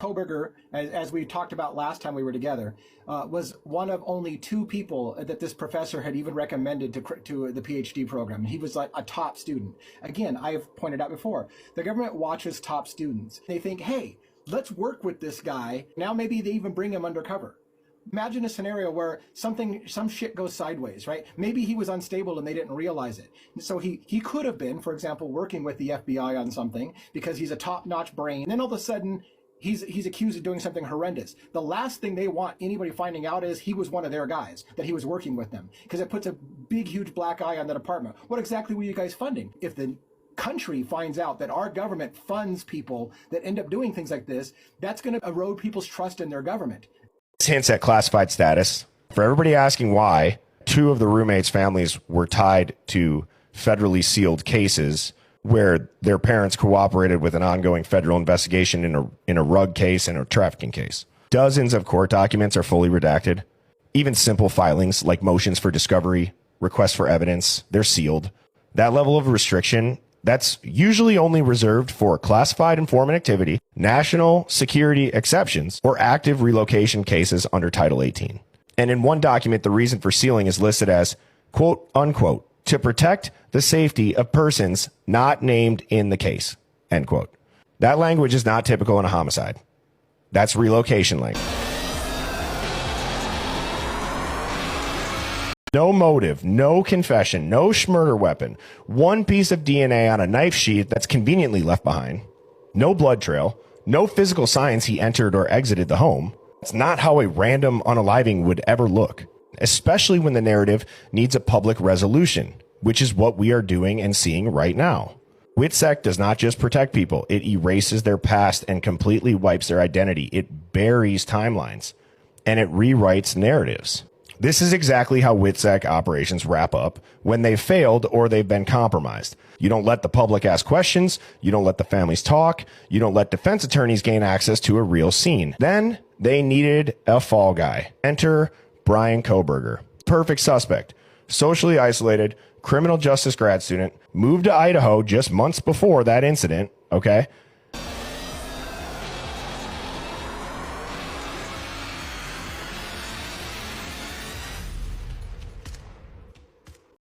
Kohberger, as we talked about last time we were together, was one of only 2 people that this professor had even recommended to the PhD program. He was like a top student. Again, I have pointed out before, the government watches top students. They think, hey, let's work with this guy. Now maybe they even bring him undercover. Imagine a scenario where some shit goes sideways, right? Maybe he was unstable and they didn't realize it. So he could have been, for example, working with the FBI on something because he's a top-notch brain. And then all of a sudden, he's accused of doing something horrendous. The last thing they want anybody finding out is he was one of their guys, that he was working with them, because it puts a big, huge black eye on the department. What exactly were you guys funding? If the country finds out that our government funds people that end up doing things like this, that's going to erode people's trust in their government. This hints at classified status. For everybody asking why, 2 of the roommates' families were tied to federally sealed cases where their parents cooperated with an ongoing federal investigation in a rug case and a trafficking case. Dozens of court documents are fully redacted. Even simple filings like motions for discovery, requests for evidence, they're sealed. That level of restriction, that's usually only reserved for classified informant activity, national security exceptions, or active relocation cases under Title 18. And in one document, the reason for sealing is listed as, quote, unquote, to protect the safety of persons not named in the case, end quote. That language is not typical in a homicide. That's relocation language. No motive, no confession, no schmurder weapon, 1 piece of DNA on a knife sheath that's conveniently left behind, no blood trail, no physical signs he entered or exited the home. It's not how a random unaliving would ever look, especially when the narrative needs a public resolution, which is what we are doing and seeing right now. WTF does not just protect people, it erases their past and completely wipes their identity. It buries timelines and it rewrites narratives. This is exactly how WTF operations wrap up when they've failed or they've been compromised. You don't let the public ask questions. You don't let the families talk. You don't let defense attorneys gain access to a real scene. Then they needed a fall guy. Enter Brian Kohberger. Perfect suspect. Socially isolated, criminal justice grad student, moved to Idaho just months before that incident, okay?